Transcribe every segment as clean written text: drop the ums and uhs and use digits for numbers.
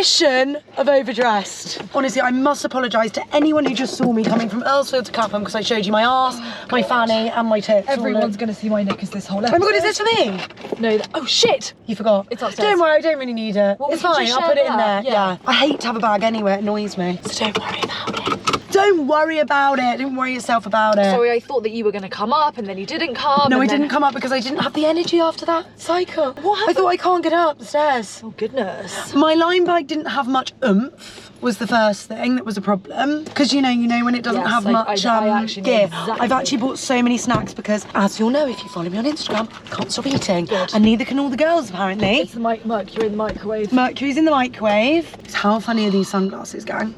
definition of overdressed. Honestly, I must apologise to anyone who just saw me coming from Earlsfield to Clapham because I showed you my arse, my fanny and my tits. Everyone's going to see my knickers this whole episode. Oh my god, is this for me? No, oh shit! You forgot. It's upstairs. Don't worry, I don't really need it. Well, it's we can fine, just I'll put it share in there. that, yeah. I hate to have a bag anyway, it annoys me. So don't worry about it. Don't worry about it. Don't worry yourself about it. Sorry, I thought that you were going to come up and then you didn't come. No, I didn't come up because I didn't have the energy after that cycle. What happened? I thought I can't get up the stairs. Oh, goodness. My line bag didn't have much oomph, was the first thing that was a problem. Because you know when it doesn't have much I actually know gear. exactly. I've actually bought so many snacks because, as you'll know if you follow me on Instagram, I can't stop eating. Good. And neither can all the girls, apparently. It's the mercury in the microwave. Mercury's in the microwave. How funny are these sunglasses, gang?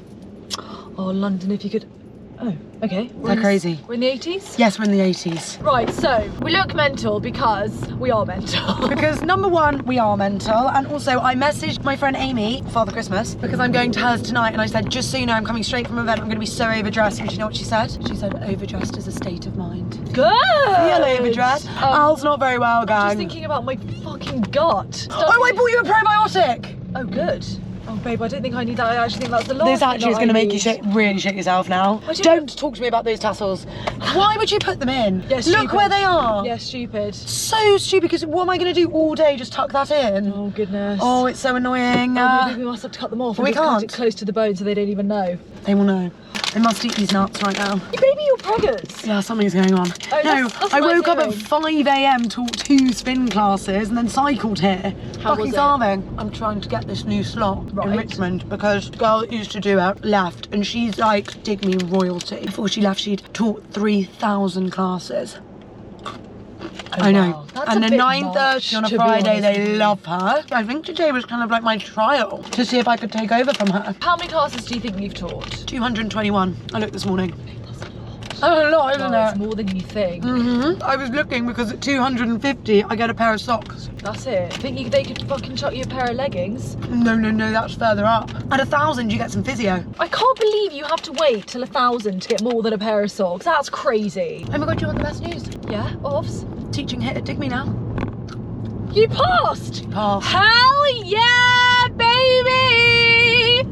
Oh, London, if you could... Oh, okay. They're crazy. We're in the 80s? Yes, we're in the 80s. Right, so we look mental because we are mental. Because number one, we are mental, and also I messaged my friend Amy, Father Christmas, because I'm going to hers tonight, and I said, just so you know, I'm coming straight from an event, I'm going to be so overdressed. And do you know what she said? She said, overdressed is a state of mind. Good! Real overdressed. Al's not very well, gang. I'm just thinking about my fucking gut. Oh, I bought you a probiotic! Oh, good. Oh, babe, I don't think I need that. I actually think that's the last This actually is going to make you need. really shit yourself now. Don't talk to me about those tassels. Why would you put them in? Yeah, Look stupid. where they are. Yeah, stupid. So stupid, because what am I going to do all day? Just tuck that in? Oh, goodness. Oh, it's so annoying. Maybe we must have to cut them off. We and just cut can't. it close to the bone so they don't even know. They will know. They must eat these nuts right now. Baby, you're preggers. Yeah, something's going on. Oh, No, that's I nice woke up at hearing. 5 AM, taught 2 spin classes, and then cycled here. How Fucking was it? starving. I'm trying to get this new slot in Right. Richmond because the girl that used to do it left, and she's like, dig me royalty. Before she left, she'd taught 3,000 classes. I know. wow. That's And a then bit 9:30 on much, a to be Friday, honest they with you. love her. I think today was kind of like my trial to see if I could take over from her. How many classes do you think you've taught? 221. I looked this morning. That's a lot. Oh, a lot, isn't Well, it? it's more than you think. I was looking because at 250 I get a pair of socks. That's it. Think they could fucking chuck you a pair of leggings? No, that's further up. At 1,000 you get some physio. I can't believe you have to wait till 1,000 to get more than a pair of socks. That's crazy. Oh my god, do you want the best news? Yeah, offs. Teaching hit at Dig Me now. You passed! Pass. Hell yeah, baby!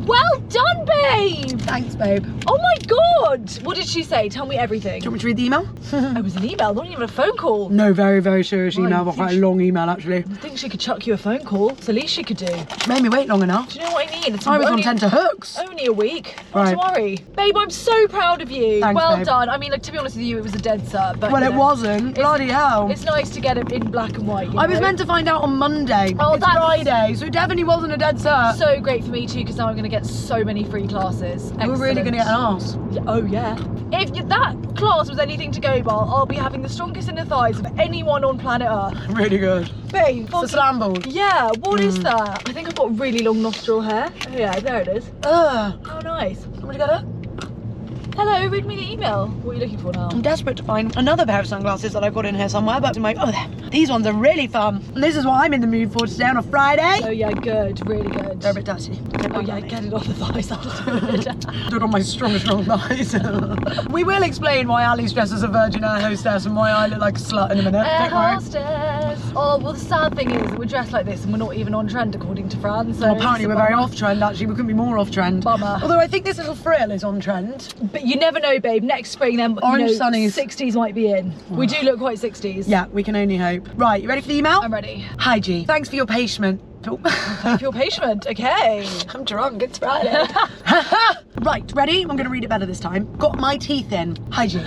Well done, babe! Thanks, babe. Do Oh my god! What did she say? Tell me everything. you want me to read the email? It was an email, not even a phone call. No, very, very serious Right, email, but quite a long email actually. I think she could chuck you a phone call. It's the least she could do. She made me wait long enough. Do you know what I mean? It's I was on only- tenterhooks. Only a week. Not Right. to worry. Babe, I'm so proud of you. Thanks, well babe. done. I mean, like, to be honest with you, it was a dead cert, but Well, you it know, wasn't. Bloody hell. It's nice to get it in black and white. You I was know? meant to find out on Monday. Oh, it's that's- Friday, so it definitely wasn't a dead cert. So great for me too, because now I'm going to get so many free classes. We're really going to get an Excellent. arse. Yeah, oh yeah. If that class was anything to go by, I'll be having the strongest inner thighs of anyone on planet Earth. Really good. Babe, The fucking- slam ball. Yeah, what is that? I think I've got really long nostril hair. Oh yeah, there it is. Ugh. How nice. Want me to get it? Hello, read me the email. What are you looking for now? I'm desperate to find another pair of sunglasses that I've got in here somewhere, but I'm like, oh, these ones are really fun. And this is what I'm in the mood for today on a Friday. Oh yeah, good, really good. They're a bit dirty. Oh yeah, get it off the thighs. Do it on my strong thighs. We will explain why Ali's dressed as a virgin air hostess and why I look like a slut in a minute. Air Don't worry. hostess. Oh, well the sad thing is we're dressed like this and we're not even on trend according to Fran. So Well, apparently it's we're a very bummer. off trend actually, we couldn't be more off trend. Bummer. Although I think this little frill is on trend. But you never know, babe. Next spring, then Orange sunnies. 60s might be in. We do look quite 60s. Yeah, we can only hope. Right, you ready for the email? I'm ready. Hi G, thanks for your patience. If you're patient, okay. I'm drunk, it's Friday. Right, ready? I'm gonna read it better this time. Got my teeth in. Hi G.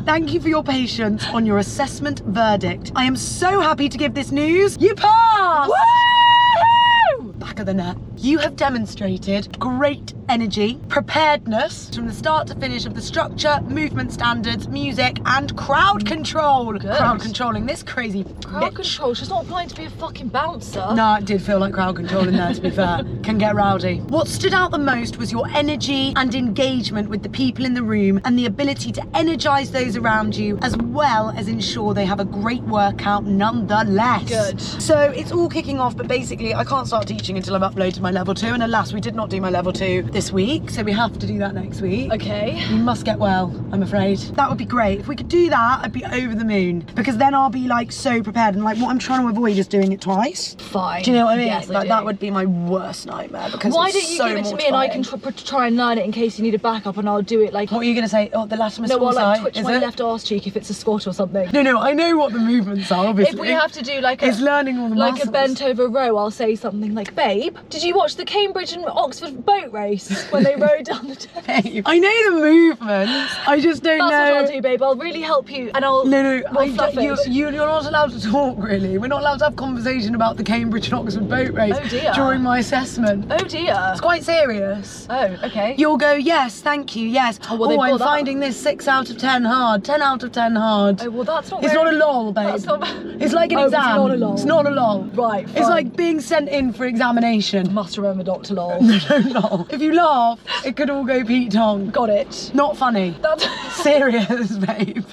Thank you for your patience on your assessment verdict. I am so happy to give this news. You passed! Woo! Back of the net. You have demonstrated great energy, preparedness from the start to finish of the structure, movement standards, music, and crowd control. Good. Crowd controlling this crazy Crowd bitch. control. She's not applying to be a fucking bouncer. No, it did feel like crowd control in there, to be fair. Can get rowdy. What stood out the most was your energy and engagement with the people in the room and the ability to energise those around you, as well as ensure they have a great workout nonetheless. Good. So it's all kicking off, but basically I can't start teaching until I've uploaded my level 2, and alas, we did not do my level 2 this week, so we have to do that next week. Okay. You must get well, I'm afraid. That would be great. If we could do that, I'd be over the moon, because then I'll be like so prepared, and like what I'm trying to avoid is doing it twice. Fine. Do you know what I mean? Yes, I like do. that would be my worst nightmare, because Why it's don't you so give it to me and I can try and learn it in case you need a backup, and I'll do it like. What are you going to say? Oh, the latimus No, I'll like dorsi, twitch is my it? left arse cheek if it's a squat or something. No, I know what the movements are, obviously. If we have to do like it's learning all the like muscles. a bent over row, I'll say something like, babe, did you watch the Cambridge and Oxford boat race when they rowed down the Thames? Babe, I know the movements, I just don't That's know. what I'll do, babe. I'll really help you, and I'll. No, we'll fluff it. you're not allowed to talk, really. We're not allowed to have conversation about the Cambridge and Oxford boat race Oh, dear. during my assessment. Oh dear. It's quite serious. Oh, okay. You'll go, yes, thank you, yes. Oh, well, they've I'm got that. finding this 6 out of 10 hard, 10 out of 10 hard. Oh, well, that's not. It's very... not a lol, babe. That's not. It's like an Oh, it's exam. not a lol. It's not a lol. Right. It's fine. like being sent in for examination. Must remember Dr. Lol. Don't lol. If you laugh, it could all go Pete Tong. Got it. Not funny. That's Serious, babe.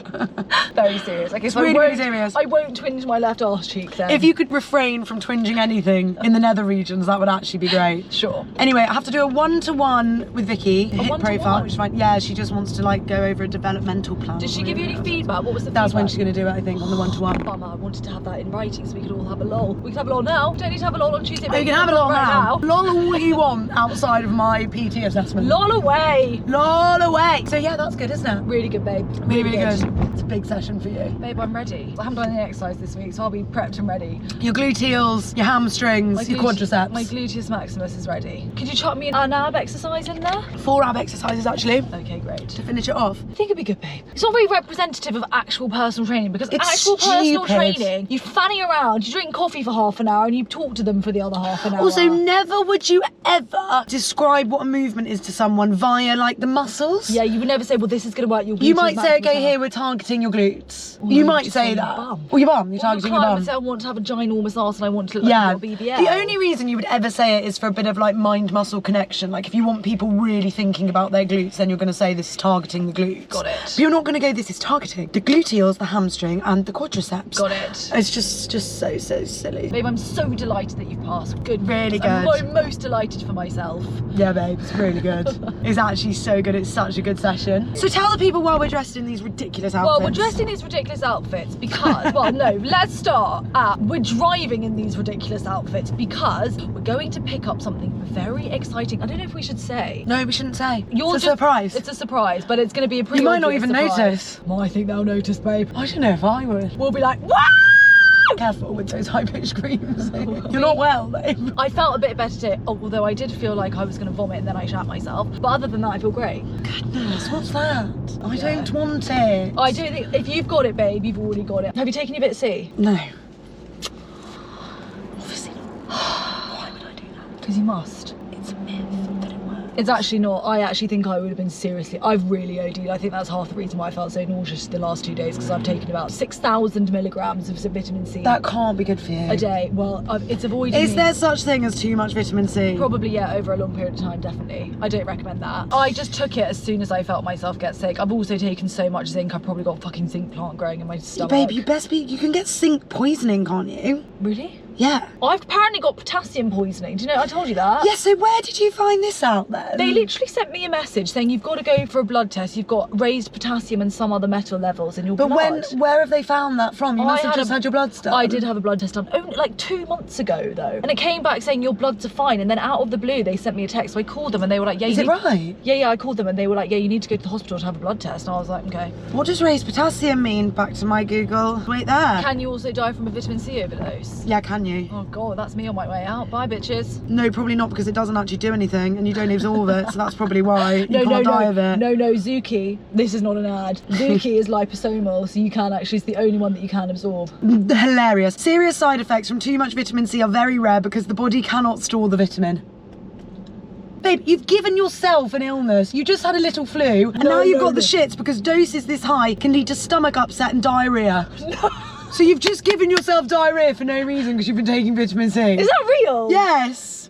very serious. Okay, It's so really, I really won't, serious. I won't twinge my left arse cheek then. If you could refrain from twinging anything in the nether regions, that would actually be great. Sure. Anyway, I have to do a 1-to-1 with Vicky, hit 1-to-1? profile, which is fine. Yeah, she just wants to like go over a developmental plan. Did she give you any feedback? What was the That's when feedback? she's going to do it, I think, on the 1-to-1. Bummer, I wanted to have that in writing so we could all have a lol. We can have a lol now. Don't need to have a lol on Tuesday. Oh, you can have it all right now. Lol all you want outside of my PT assessment. Lol away. Lol away. So yeah, that's good, isn't it? Really good, babe. Really, really good. It's a big session for you. Babe, I'm ready. I haven't done any exercise this week, so I'll be prepped and ready. Your gluteals, your hamstrings, your quadriceps. My gluteus maximus is ready. Could you chuck me an ab exercise in there? 4 ab exercises actually Okay, great. to finish it off. I think it'd be good, babe. It's not very representative of actual personal training, because It's actual personal stupid. training, you fanny around, you drink coffee for half an hour, and you talk to them for the other half an hour. Also, never would you ever describe what a movement is to someone via like the muscles. Yeah, you would never say, well, this is going to work your glutes. You might say, okay, here we're targeting your glutes. Well, you you might just say say that. your bum. Or your bum. You're Or targeting your climb bum. and say, I want to have a ginormous ass and I want to look Yeah. like a BBL. The only reason you would ever say it is for a bit of like mind-muscle connection. Like if you want people really thinking about their glutes, then you're going to say this is targeting the glutes. Got it. But you're not going to go, this is targeting the gluteals, the hamstring, and the quadriceps. Got it. It's just so silly. Babe, I'm so delighted that you've passed. Good. Really I'm good. most delighted for myself. Yeah, babe, it's really good. It's actually so good. It's such a good session. So tell the people why we're dressed in these ridiculous outfits. Well, we're dressed in these ridiculous outfits because, well, no, let's start at we're driving in these ridiculous outfits because we're going to pick up something very exciting. I don't know if we should say. No, we shouldn't say. You're it's a just- surprise. It's a surprise, but it's going to be a pretty You might not obvious even surprise. notice. Well, I think they'll notice, babe. I don't know if I would. We'll be like, wow! Careful with those high-pitched screams. You're not well, babe. I felt a bit better today, although I did feel like I was going to vomit and then I shat myself. But other than that, I feel great. Goodness, what's that? I Yeah. don't want it. I do think if you've got it, babe, you've already got it. Have you taken your bit C? No. Obviously not. Why would I do that? Because you must. It's a myth that it works. It's actually not. I actually think I would have been seriously. I've really OD'd. I think that's half the reason why I felt so nauseous the last 2 days, because I've taken about 6,000 milligrams of vitamin C That can't be good for you. a day. Well, it's avoiding. Is me. there such thing as too much vitamin C? Probably, yeah, over a long period of time, definitely. I don't recommend that. I just took it as soon as I felt myself get sick. I've also taken so much zinc, I've probably got a fucking zinc plant growing in my stomach. Babe, you can get zinc poisoning, can't you? Really? Yeah. I've apparently got potassium poisoning. Do you know? I told you that. Yeah, so where did you find this out then? They literally sent me a message saying you've got to go for a blood test. You've got raised potassium and some other metal levels in your But blood. where have they found that from? You I must have had just had your blood done. I did have a blood test done only like 2 months ago though, and it came back saying your bloods are fine. And then out of the blue, they sent me a text. So I called them and they were like, "Yeah, Is you it need-" right? Yeah, I called them and they were like, "Yeah, you need to go to the hospital to have a blood test." And I was like, "Okay." What does raised potassium mean? Back to my Google. Wait there. Can you also die from a vitamin C overdose? Yeah, can you? Oh god, that's me on my way out. Bye, bitches. No, probably not, because it doesn't actually do anything and you don't absorb it, so that's probably why you can't die of it. No, Zuki. This is not an ad. Zuki is liposomal, so you can actually, it's the only one that you can absorb. Hilarious. Serious side effects from too much vitamin C are very rare because the body cannot store the vitamin. Babe, you've given yourself an illness. You just had a little flu and now you've got the shits because doses this high can lead to stomach upset and diarrhea. No. So you've just given yourself diarrhea for no reason because you've been taking vitamin C. Is that real? Yes.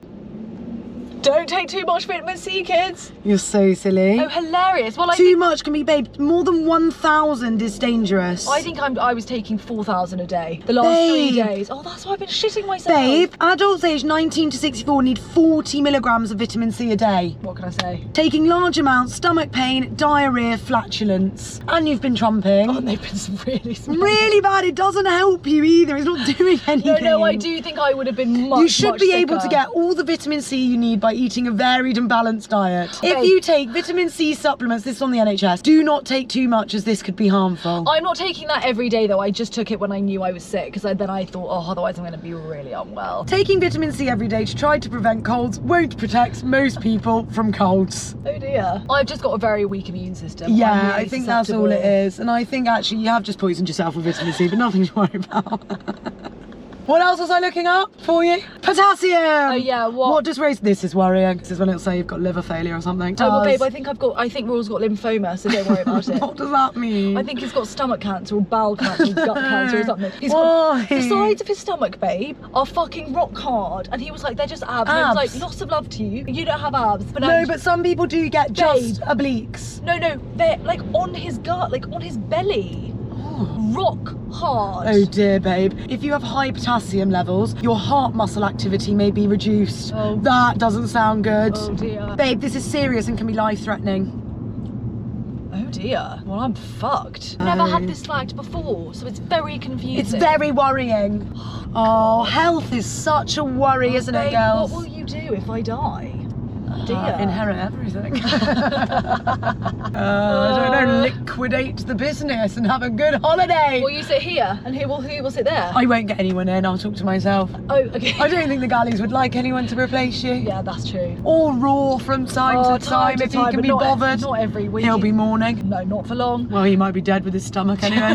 Don't take too much vitamin C, kids. You're so silly. Oh, hilarious. Well, Too much can be, babe. More than 1,000 is dangerous. I think I was taking 4,000 a day the last 3 days. Oh, that's why I've been shitting myself. Babe, adults aged 19 to 64 need 40 milligrams of vitamin C a day. What can I say? Taking large amounts, stomach pain, diarrhea, flatulence. And you've been trumping. Oh, they've been really smelly. Really bad. It doesn't help you either. It's not doing anything. No, I do think I would have been much, You should be able sicker. to get all the vitamin C you need by eating a varied and balanced diet. If you take vitamin C supplements, this is on the NHS, do not take too much as this could be harmful. I'm not taking that every day though. I just took it when I knew I was sick because then I thought, oh, otherwise I'm going to be really unwell. Taking vitamin C every day to try to prevent colds won't protect most people from colds. Oh dear. I've just got a very weak immune system. I'm Yeah, really I think that's all it susceptible. is. And I think actually you have just poisoned yourself with vitamin C, but nothing to worry about. What else was I looking up for you? Potassium! Oh yeah, What does raise... This is worrying. This is when it'll say you've got liver failure or something. Oh, well, babe, I think Raw's got lymphoma, so don't worry about it. What does that mean? I think he's got stomach cancer or bowel cancer or gut cancer or something. Why? The sides of his stomach, babe, are fucking rock hard. And he was like, they're just abs. And I was Abs? like, lots of love to you. You don't have abs. But No, but some people do get just Babe. obliques. No, they're like on his gut, like on his belly. Rock hard. Oh dear, babe. If you have high potassium levels, your heart muscle activity may be reduced. Oh. That doesn't sound good. Oh dear. Babe, this is serious and can be life-threatening. Oh dear. Well, I'm fucked. Never had this flagged before, so it's very confusing. It's very worrying. Oh, health is such a worry, isn't it, Babe, girls? what will you do if I die? Oh dear. Inherit everything. I don't know, liquidate the business and have a good holiday. Will you sit here and who will sit there? I won't get anyone in, I'll talk to myself. Oh, okay. I don't think the galleys would like anyone to replace you. Yeah, that's true. Or Raw from time to time if he can but be not, bothered. Not every week. He'll be mourning. No, not for long. Well, he might be dead with his stomach anyway.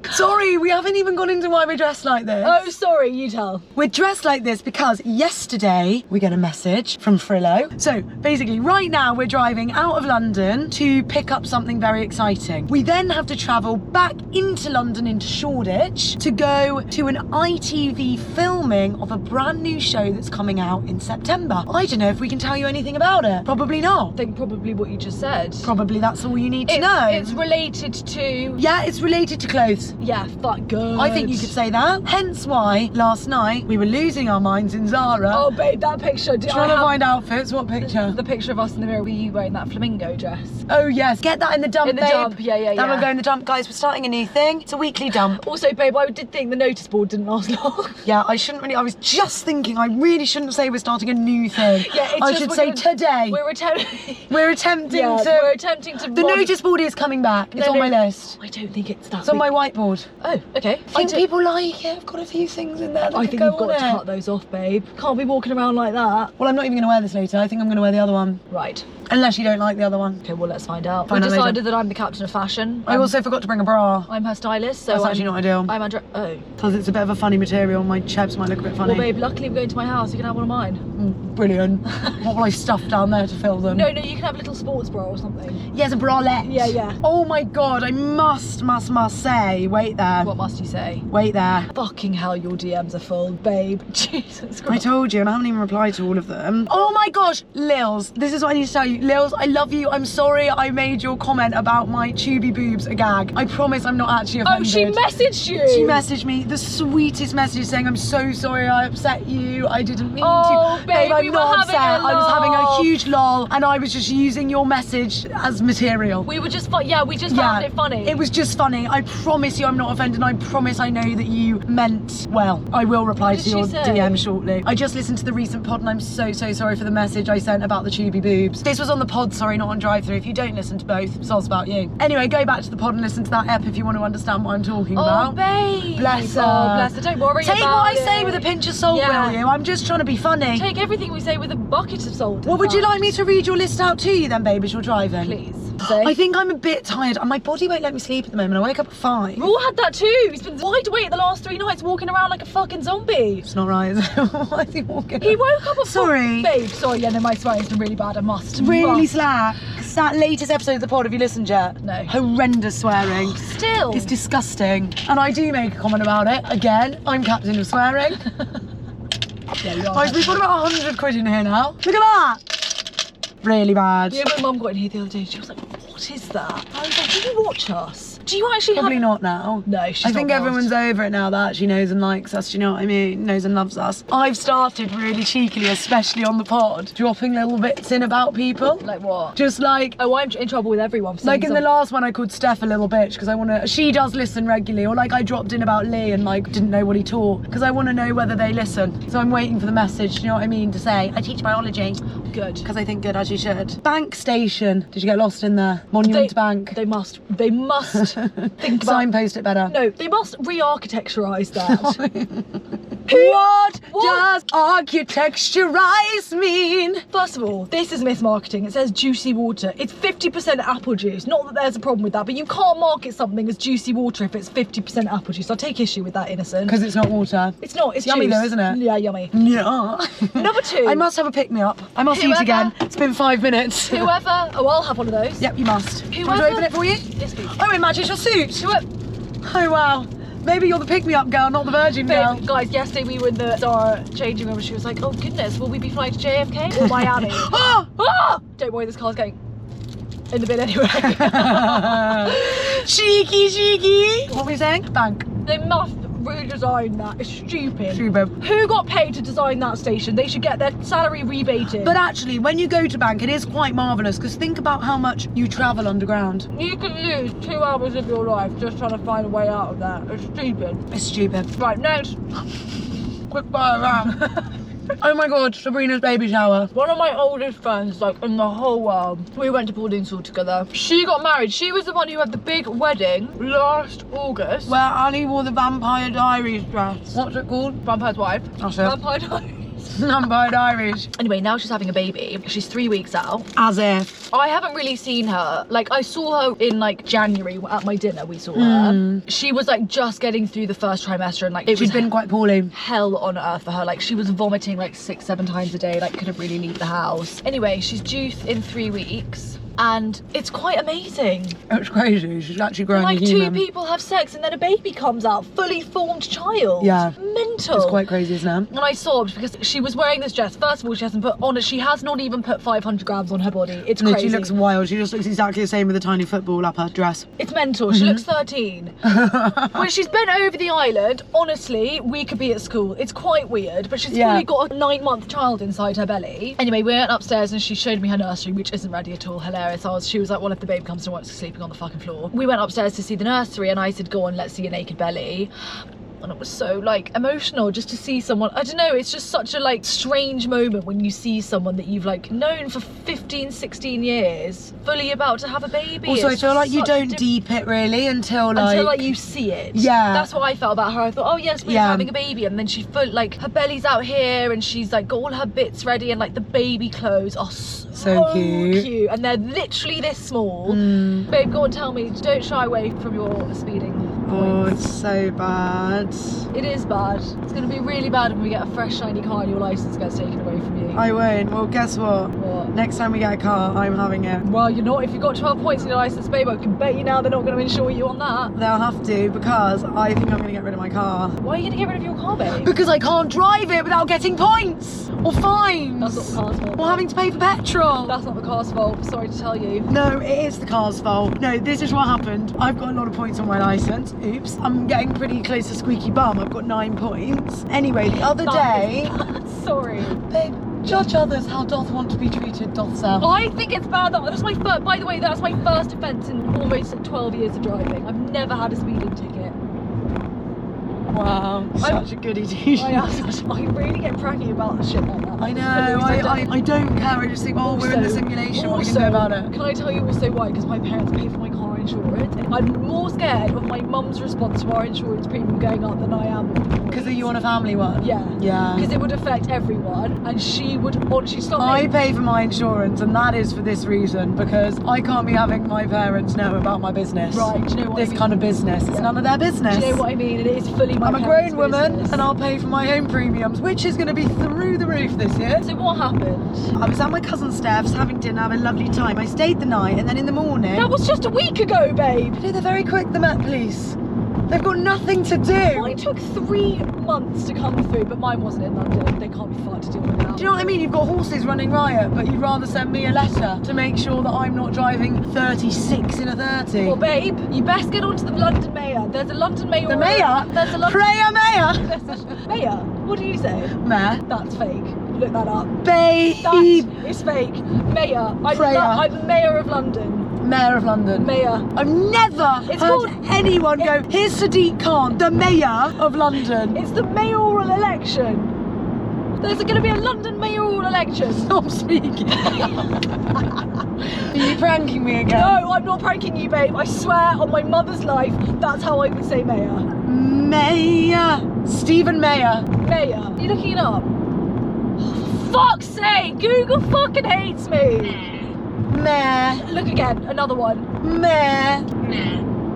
Sorry, we haven't even gone into why we're dressed like this. Oh, sorry, you tell. We're dressed like this because yesterday we get a message from Frillo. So basically right now we're driving out of London to pick up something very exciting. We then have to travel back into London, into Shoreditch, to go to an ITV filming of a brand new show that's coming out in September. I don't know if we can tell you anything about it. Probably I not. think probably what you just said. Probably that's all you need to know. It's related to... Yeah, it's related to clothes. Yeah, fuck good. I think you could say that. Hence why last night we were losing our minds in Zara. Oh, babe, that picture. Trying to find outfits. What picture? The picture of us in the mirror. Were you wearing that flamingo dress? Oh yes, get that in the dump, In the babe. dump, yeah. That will go in the dump, guys. We're starting a new thing. It's a weekly dump. Also, babe, I did think the notice board didn't last long. Yeah, I shouldn't really. I was just thinking. I really shouldn't say we're starting a new thing. Yeah, it's I just should we're say gonna- today. We're attempting. We're attempting Yeah, to. we're attempting to. The notice board is coming back. It's No, on my no. list. I don't think it's that. It's on my whiteboard. Oh, okay. I think people like it. I've got a few things in there that I could think go you've got on to it. cut those off, babe. Can't be walking around like that. Well, I'm not even going to wear this later. I think I'm going to wear the other one. Right. Unless you don't like the other one. Okay, well, let's find out. Find We out later. decided that I'm the captain of fashion. I also forgot to bring a bra. I'm her stylist, so That's actually not ideal. I'm under. Oh. Because it's a bit of a funny material. My chebs might look a bit funny. Well, babe, luckily we're going to my house. You can have one of mine. Brilliant. What will I stuff down there to fill them? No, you can have a little sports bra or something. Yes, a bralette. Yeah. Oh my god, I must say, wait there. What must you say? Wait there. Fucking hell, your DMs are full, babe. Jesus I Christ. told you, and I haven't even replied to all of them. Oh my gosh, Lils, this is what I need to tell you. Lils, I love you. I'm sorry I made your comment about my tubey boobs a gag. I promise I'm not actually offended. Oh, she messaged you. She messaged me the sweetest message saying, I'm so sorry I upset you. I didn't mean Oh, to. babe, I'm we were not having upset. a I was having a laugh. huge lol, and I was just using your message as material. We were just we just found it funny. It was just funny. I promise you I'm not offended. I promise I know that you meant well. I will reply What to did your she say? DM shortly. I just listened to the recent pod and I'm so sorry for the message I sent about the tubey boobs. This was on the pod, sorry, not on drive-through. If you don't listen to both, soz about you. Anyway, go back to the pod and listen to that ep if you want to understand what I'm talking about. babe. Bless her. Oh, bless her. Don't worry Take about what I it. say with a pinch of salt, Yeah. will you? I'm just trying to be funny. Take everything we say with a bucket of salt. Well, would you like me to read your list out to you then, babe, as you're driving? Please. I think I'm a bit tired and my body won't let me sleep at the moment. I wake up at 5. Raw had that too. He's been wide awake the last 3 nights, walking around like a fucking zombie. It's not right, is it? Why is he walking? He woke up at Sorry. Babe, sorry, yeah, no, my swearing's been really bad. I must. Really slacks. That latest episode of the pod, have you listened yet? No. Horrendous swearing. Still. It's disgusting. And I do make a comment about it. Again, I'm captain of swearing. Yeah, you are. Right, we've got about 100 quid in here now. Look at that. Really bad. Yeah, my mum got in here the other day. She was like, "What is that?" I was like, "Do you watch us? Do you actually Probably have?" not now. No, she's I think not everyone's involved. over it now that she knows and likes us, do you know what I mean? Knows and loves us. I've started really cheekily, especially on the pod, dropping little bits in about people. Like what? Just like, Oh, I'm in trouble with everyone. For like saying in the last one I called Steph a little bitch because I want to, she does listen regularly, or like I dropped in about Lee and like didn't know what he taught because I want to know whether they listen. So I'm waiting for the message, do you know what I mean, to say, I teach biology. Good. Because I think good as you should. Bank station. Did you get lost in there? Monument Bank. They must think about. Signpost it better. No, they must re-architecturise that. What What? does architecturize mean? First of all, this is mismarketing. It says juicy water. It's 50% apple juice. Not that there's a problem with that, but you can't market something as juicy water if it's 50% apple juice. I'll take issue with that, innocent. Because it's not water. It's not. It's yummy juice. though, isn't it? Yeah, yummy. Yeah. Number 2. I must have a pick-me-up. I must eat Whoever- again. It's been 5 minutes. Whoever. Oh, I'll have one of those. Yep, you must. Do you want me to Whoever- open it for you? Yes, please. Oh, it matches your suit. Whoever. Oh, wow. Maybe you're the pick-me-up girl, not the virgin girl. Babe, guys, yesterday we were in the Zara changing room and she was like, "Oh goodness, will we be flying to JFK or Miami?" Oh! Ah! Don't worry, this car's going in the bin anyway. Cheeky, cheeky. What were you saying? Bank. They must redesign that. It's stupid. Stupid. Who got paid to design that station? They should get their salary rebated. But actually, when you go to bank, it is quite marvellous because think about how much you travel underground. you can lose 2 hours of your life just trying to find a way out of that. It's stupid. It's stupid. Right, next. Quick fire round. Oh my god, Sabrina's baby shower. One of my oldest friends, like in the whole world, we went to boarding school together. She got married. She was the one who had the big wedding last August. Where Annie wore the Vampire Diaries dress. What's it called? Vampire's wife. That's it. Vampire Diaries. Vampire Diaries. Anyway, now she's having a baby. She's 3 weeks out. As if. I haven't really seen her. Like, I saw her in like January at my dinner. We saw her. She was like just getting through the first trimester and like it She's was been quite poorly. hell on earth for her. Like, she was vomiting like 6-7 times a day. Like, couldn't really leave the house. Anyway, she's due in 3 weeks. And it's quite amazing. It's crazy. She's actually growing Like a human. 2 people have sex and then a baby comes out, fully formed child. Yeah. Mental. It's quite crazy, isn't it? And I sobbed because she was wearing this dress. First of all, she hasn't put on it. She has not even put 500 grams on her body. It's No, crazy. she looks wild. She just looks exactly the same with a tiny football up her dress. It's mental. She looks 13. When she's been over the island, honestly, we could be at school. It's quite weird, but she's Yeah. fully got a 9-month child inside her belly. Anyway, we went upstairs and she showed me her nursery, which isn't ready at all. Hilarious. She was like, "Well, if the babe comes to work, sleeping on the fucking floor." We went upstairs to see the nursery and I said, "Go on, let's see a naked belly." And it was so like emotional just to see someone. I don't know, it's just such a like strange moment when you see someone that you've like known for 15-16 years fully about to have a baby. Also, I It's feel just like you such don't diff- deep it really until like you see it. Yeah. That's what I felt about her. I thought, oh yes, we're Yeah. having a baby, and then she felt like her belly's out here and she's like got all her bits ready and like the baby clothes are so cute. and they're literally this small. Babe, go and tell me, don't shy away from your speeding. Oh, points. it's so bad. It is bad. It's going to be really bad when we get a fresh shiny car and your license gets taken away from you. I won't. Well, guess what? What? Next time we get a car, I'm having it. Well, you're not. If you've got 12 points in your license, babe, I can bet you now they're not going to insure you on that. They'll have to because I think I'm going to get rid of my car. Why are you going to get rid of your car, babe? Because I can't drive it without getting points or fines. That's not the car's fault. Or having to pay for petrol. That's not the car's fault. Sorry to tell you. No, it is the car's fault. No, this is what happened. I've got a lot of points on my license. Oops. I'm getting pretty close to squeaky bum. I've got 9 points. Anyway, the other day... Sorry. Babe, judge others how doth want to be treated, doth self. I think it's bad that that's my first, by the way, that's my first offence in almost 12 years of driving. I've never had a speeding ticket. Wow, such a goody two-shoes. I really get pracky about shit like that. I know, I don't care. I just think, oh, we're in the simulation. What are you going to do about it? Can I tell you also why? Because my parents pay for my car insurance. I'm more scared of my mum's response to our insurance premium going up than I am. Because are you on a family one? Yeah. Yeah. Because it would affect everyone, and she would she'd stop I me. pay for my insurance, and that is for this reason, because I can't be having my parents know about my business. Right, do you know what I This mean? kind of business. It's none of their business. Do you know what I mean? It is fully my I'm a parents' grown woman, business. and I'll pay for my own premiums, which is going to be through the roof this year. So what happened? I was at my cousin Steph's having dinner, having a lovely time. I stayed the night, and then in the morning... That was just a week ago, babe. No, they're very quick, the Met Police. They've got nothing to do. Mine took 3 months to come through, but mine wasn't in London. They can't be fucked to deal with now. Do you know what I mean? You've got horses running riot, but you'd rather send me a letter to make sure that I'm not driving 36 in a 30. Well, babe, you best get onto the London Mayor. There's a London Mayor. The mayor? There's a London Prayer mayor? Mayor. What do you say? Mayor. That's fake. Look that up. Babe. That is fake. Mayor. Prayer. I'm the Mayor of London. Mayor of London. Mayor. I've never It's heard called- anyone go, here's Sadiq Khan, the mayor of London. It's the mayoral election. There's going to be a London mayoral election. Stop speaking. Are you pranking me again? No, I'm not pranking you, babe. I swear on my mother's life, that's how I would say mayor. Mayor. Stephen Mayor. Mayor. Are you looking it up? Oh, for fuck's sake, Google fucking hates me. Mayor. Look again, another one. Mayor.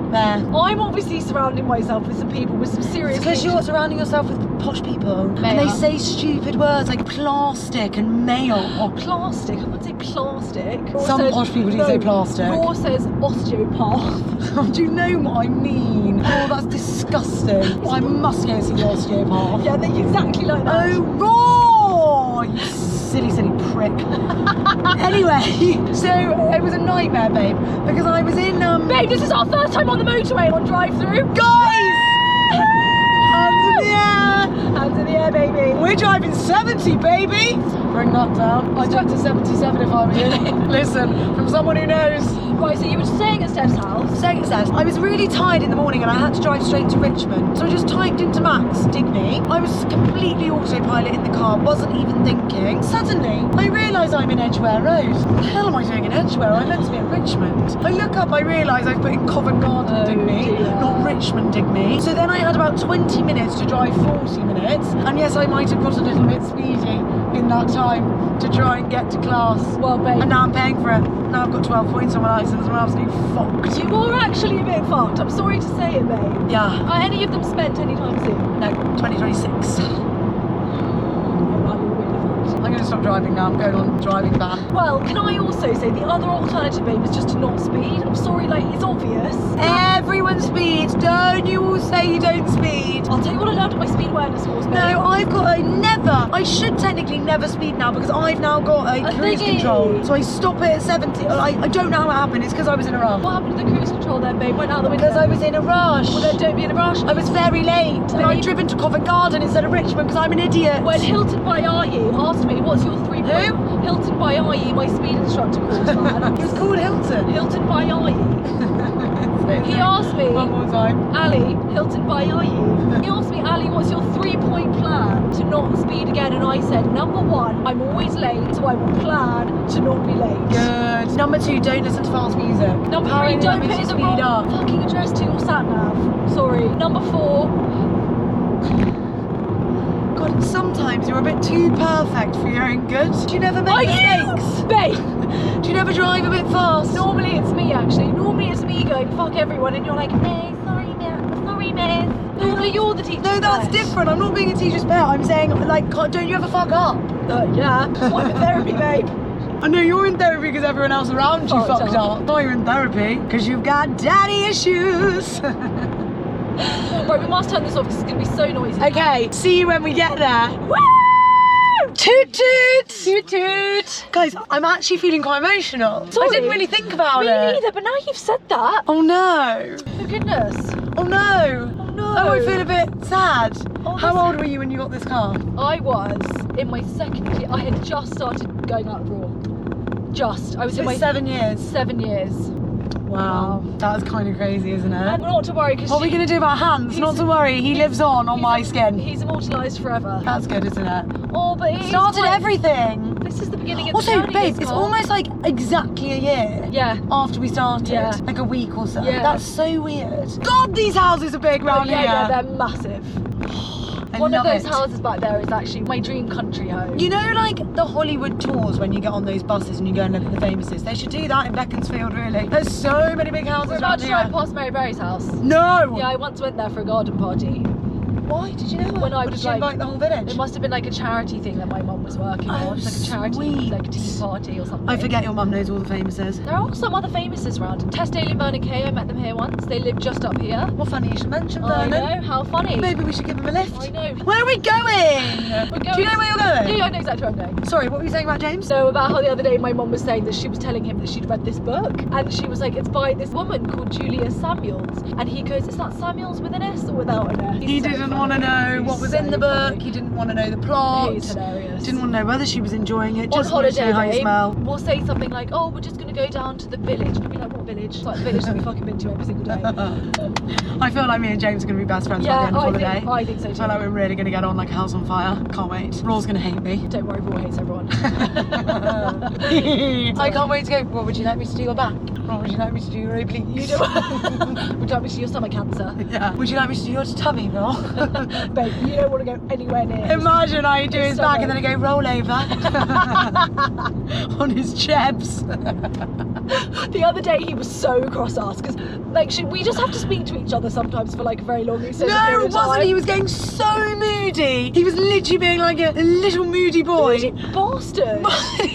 Mayor. I'm obviously surrounding myself with some people with some serious Because things. you're surrounding yourself with posh people. Mayor. And they say stupid words like plastic and male. Plastic, I wouldn't say plastic. Some posh people do say plastic. Raw says osteopath. Oh, do you know what I mean? Oh, that's disgusting. I must go see the osteopath. Yeah, they're exactly like that. Oh, raw! You silly prick. Anyway, so it was a nightmare, babe, because I was in Babe, this is our first time on the motorway on drive-through. Guys! Hands in the air! Hands in the air, baby. We're driving 70, baby! Bring that down. I'd drive to 77 if I were you. Listen, from someone who knows. Right, so you were staying at Steph's house. I was really tired in the morning and I had to drive straight to Richmond. So I just typed into Max, Digby. I was completely autopilot in the car, wasn't even thinking. Suddenly, I realise I'm in Edgware Road. What the hell am I doing in Edgware? I'm meant to be at Richmond. I look up, I realise I've put in Covent Garden Digby, not Richmond Digby. So then I had about 20 minutes to drive 40 minutes. And yes, I might have got a little bit speedy in that time to try and get to class. Well, babe. And now I'm paying for it. Now I've got 12 points on my licence. I'm absolutely fucked. You are actually a bit fucked. I'm sorry to say it, babe. Yeah. Are any of them spent anytime soon? No, 2026. I'm going to stop driving now. I'm going on driving ban. Well, can I also say the other alternative, babe, is just to not speed? I'm sorry, like, it's obvious. Everyone speeds. Don't you all say you don't speed. I'll tell you what I learned at my speed awareness course, babe. No, I've got a never. I should technically never speed now because I've now got a cruise thingy. control. So I stop it at 70. I don't know how it happened. It's because I was in a rush. What happened to the cruise control then, babe? Went out the window. Because I was in a rush. Well, then don't be in a rush. I was very late. And I'd driven to Covent Garden instead of Richmond because I'm an idiot. When Hilton Bayayi asked me, what's your 3 point? Who? Hilton Bayayi, my speed instructor course, man. It was called Hilton. Hilton Bayayi. He asked me, One more time. Ali, Hilton Bayayi. He asked me, Ali, what's your 3-point plan to not speed again? And I said, number 1, I'm always late, so I will plan to not be late. Good. Number 2, don't listen to fast music. Number 3, Apparently that don't makes put you the speed wrong up. fucking address to your sat nav. Sorry. Number 4. God, sometimes you're a bit too perfect for your own good. Do you never make mistakes? Babe! Do you never drive a bit fast? Normally it's me, actually. Normally it's me going, fuck everyone, and you're like, hey, sorry, miss. Normally you're the teacher's No, that's pet. different. I'm not being a teacher's pet. I'm saying, like, don't you ever fuck up? Yeah. That's why I'm in therapy, babe. I know you're in therapy because everyone else around you Fucked fucked up. up. No, you're in therapy because you've got daddy issues. Right, we must turn this off because it's going to be so noisy. Okay, see you when we get there. Woo! Toot toot! Toot toot! Guys, I'm actually feeling quite emotional. Sorry. I didn't really think about Me it. neither, but now you've said that. Oh no. Oh goodness. Oh no. Oh no. Oh, I feel a bit sad. Oh, How that's- old were you when you got this car? I was in my second year. I had just started going out raw. Just. I was in my 7 years. 7 years. Wow. That's kind of crazy, isn't And it? not to worry because What are we going to do about Hans? Not to worry, he lives on my skin. He's immortalised forever. That's good, isn't it? Oh, but it Started is everything. This is the beginning of the Also, journey, babe, this it's car. almost like exactly a year Yeah. after we started. Yeah. Like a week or so. Yeah. That's so weird. God, these houses are big round yeah, here. yeah, they're massive. I One of love those it. houses back there is actually my dream country home. You know, like the Hollywood tours when you get on those buses and you go and look at the famouses. They should do that in Beaconsfield, really. There's so many big houses We're about around to here. drive past Mary Berry's house. No! Yeah, I once went there for a garden party. Why did you know that? When I Did was you like, invite the whole village? it must have been like a charity thing that my mum was working on. It's like a charity, sweet. like a tea party or something. I forget your mum knows all the famouses. There are some other famouses around. Tess Daly and Vernon Kay, I met them here once. They live just up here. Well, funny you should mention I Vernon. know, how funny. Maybe we should give him a lift. I know. Where are we going? We're going Do you know where you're going? Yeah, I know exactly where I'm going. Sorry, what were you saying about James? So about how the other day my mum was saying that she was telling him that she'd read this book, and she was like, it's by this woman called Julia Samuels, and he goes, is that Samuels with an S or without an S? He didn't want to know what was in the book. He didn't want to know the plot. He's hilarious. Didn't want to know whether she was enjoying it. On Just wanted to holiday, know how you babe, smell. we'll say something like, oh, we're just going to go down to the village. And we'll be like, what village? It's like the village that we fucking been to every single day. I feel like me and James are going to be best friends by the Yeah, end of holiday. I think so I too. feel like we're really going to get on like a house on fire. Can't wait. Raw's going to hate me. Don't worry, Raw hates everyone. I can't wait to go. What would you like me to do your back? What would you like me to do your obliques? You do. Would you like me to do your stomach cancer? Yeah. Would you like me to do your tummy roll? Babe, you don't want to go anywhere near. Imagine I do his back and then I stomach. go roll over on his chebs. The other day he was so cross ass because like we just have to speak to each other sometimes for like a very long extended No, period it of wasn't. time. He was getting so moody. He was literally being like a little moody boy. Moody bastard.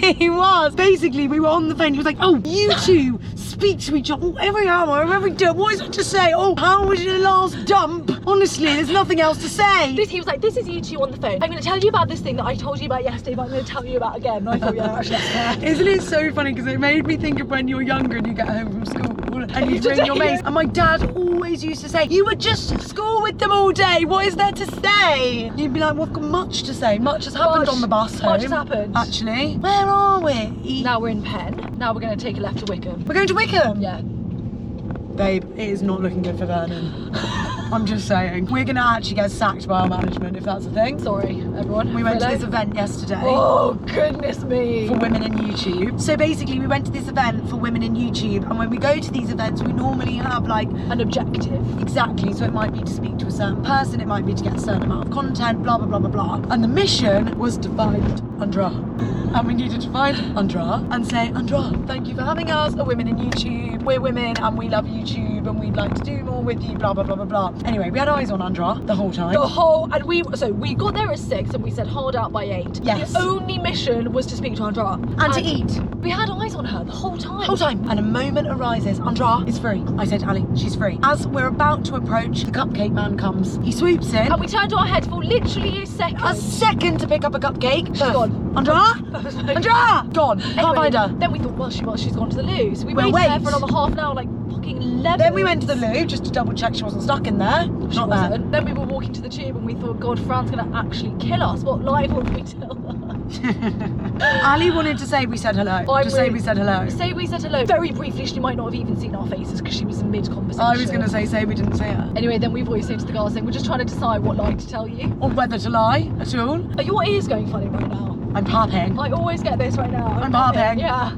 He was. Basically, we were on the phone. He was like, oh, you two speak to each other every hour, every day. What is it to say? Oh, how was your last dump? Honestly, there's nothing else to say. He was like, this is you two on the phone. I'm going to tell you about this thing that I told you about yesterday, but I'm going to tell you about again. And I thought, yeah, actually, that's fair. Isn't it so funny? Because it made me think of when you're younger and you get home from school and you bring your mates. And my dad always used to say, you were just at school with them all day. What is there to say? You'd be like, well, I've got much to say. Much has happened on the bus home. Much has happened. Actually, where are we? Now we're in Penn. Now we're going to take a left to Wickham. We're going to Wickham. Yeah. Babe, it is not looking good for Vernon. I'm just saying. We're gonna actually get sacked by our management if that's a thing. Sorry, everyone. We went to Really? this event yesterday. Oh, goodness me. For women in YouTube. So basically we went to this event for women in YouTube, and when we go to these events we normally have like An objective. exactly, so it might be to speak to a certain person, it might be to get a certain amount of content, blah blah blah blah blah. And the mission was to find Andra. And we needed to find Andra and say, Andra, thank you for having us, a women in YouTube. We're women and we love YouTube and we'd like to do more with you, blah blah blah blah blah. Anyway, we had eyes on Andra the whole time. And we got there at 6 and we said hold out by 8. Yes. The only mission was to speak to Andra. And to eat. We had eyes on her the whole time. Whole time. And a moment arises. Andra is free. I said, Ali, she's free. As we're about to approach, the cupcake man comes. He swoops in. And we turned our heads for literally a second. A second to pick up a cupcake. She's gone. Andra? Andra! Gone. Can't Anyway, find her. Then we thought, well, she's gone to the loo. So we We'll waited there wait. for another half an hour, like fucking 11. Then we went to the loo just to double check she wasn't stuck in there. She Not there. wasn't. Then we were walking to the tube and we thought, God, Fran's gonna actually kill us. What lie will we tell her? Ali wanted to say we said hello. Just say we said hello. Say we said hello. Very briefly, she might not have even seen our faces because she was in mid-conversation. I was going to say we didn't see her. Anyway, then we voiced it to the girls saying, we're just trying to decide what lie to tell you. Or whether to lie at all. Are your ears going funny right now? I'm popping. I always get this right now. I'm popping. Yeah.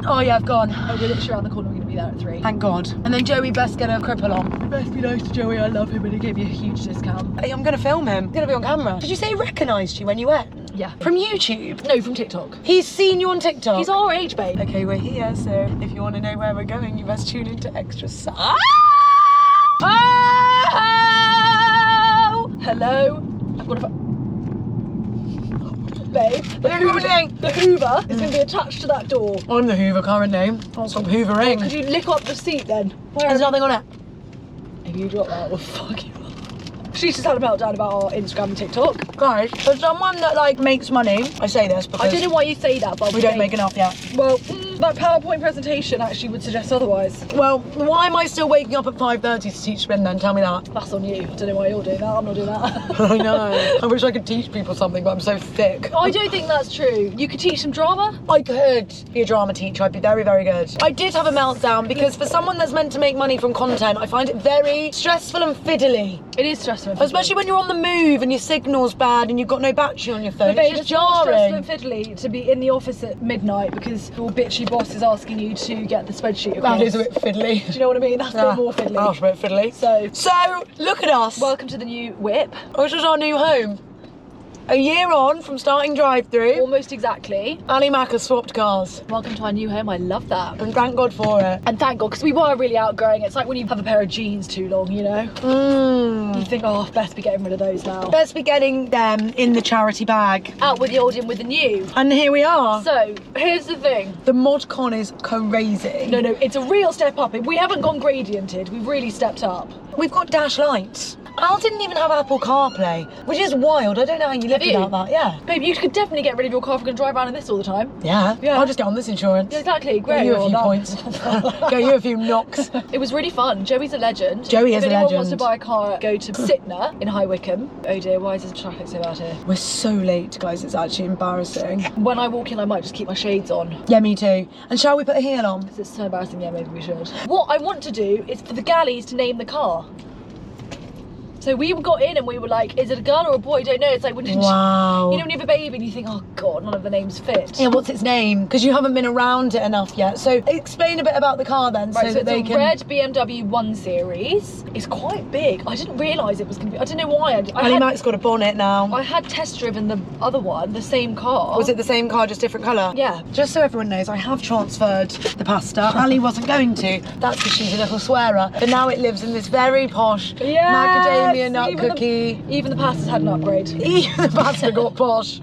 Oh yeah, I've gone. Oh, we're literally around the corner. We're going to be there at 3. Thank God. And then Joey best get a cripple on. Best be nice to Joey. I love him and he gave me a huge discount. Hey, I'm going to film him. I'm going to be on camera. Did you say he recognised you when you went? Yeah. From YouTube? No, from TikTok. He's seen you on TikTok? He's our age, babe. Okay, we're here, so if you want to know where we're going, you must tune into Extra Side. Oh! Hello? I've got a... Babe, the Hoover is going to be attached to that door. I'm the Hoover currently. Stop hoovering. Could you lick up the seat then? There's nothing on it. If you drop that, we'll fuck you up. She's just had a meltdown about our Instagram and TikTok. Guys, for someone that like makes money, I say this because I don't know why you say that, but we don't make enough yet. Well, that PowerPoint presentation actually would suggest otherwise. Well, why am I still waking up at 5:30 to teach spin then? Tell me that. That's on you. I don't know why you're doing that. I'm not doing that. I know. I wish I could teach people something, but I'm so thick. I don't think that's true. You could teach them drama. I could be a drama teacher. I'd be very, very good. I did have a meltdown because for someone that's meant to make money from content, I find it very stressful and fiddly. It is stressful. Especially when you're on the move and your signal's bad and you've got no battery on your phone. Babe, It's just more stressful jarring. and fiddly to be in the office at midnight because your bitchy boss is asking you to get the spreadsheet across. That is a bit fiddly. Do you know what I mean? That's a bit more fiddly. That's a bit fiddly. So, look at us. welcome to the new whip. Which is our new home. A year on from starting drive-through. Almost exactly. Ali Mac has swapped cars. Welcome to our new home. I love that. And thank God for it. And thank God, because we were really outgrowing. It's like when you have a pair of jeans too long, you know? You think, oh, best be getting rid of those now. Best be getting them in the charity bag. Out with the old, in with the new. And here we are. So, here's the thing. The mod con is crazy. No, it's a real step up. We haven't gone gradiented. We've really stepped up. We've got dash lights. Al didn't even have Apple CarPlay, which is wild. I don't know how you live without that. Yeah. Babe, you could definitely get rid of your car if you're going to drive around in this all the time. Yeah. I'll just get on this insurance. Yeah, exactly. Great. Get you a few points. Get you a few knocks. It was really fun. Joey's a legend. Joey is a legend. If anyone wants to buy a car, go to Sytner in High Wycombe. Oh dear, why is the traffic so bad here? We're so late, guys. It's actually embarrassing. When I walk in, I might just keep my shades on. Yeah, me too. And shall we put a heel on? Because it's so embarrassing. Yeah, maybe we should. What I want to do is for the galleys to name the car. So we got in and we were like, is it a girl or a boy? Don't know. It's like when wow. You know when you have a baby and you think, oh God, none of the names fit. Yeah, what's its name? Because you haven't been around it enough yet. So explain a bit about the car then, right, so that it's they a can. red BMW 1 Series. It's quite big. I didn't realise it was going to be. I don't know why. Ali Mac's got a bonnet now. I had test driven the other one, the same car. Was it the same car, just different colour? Yeah. Just so everyone knows, I have transferred the pasta. Ali wasn't going to. That's because she's a little swearer. But now it lives in this very posh macadamia nut cookie. Even the pasta's had an upgrade. Even the pasta got posh.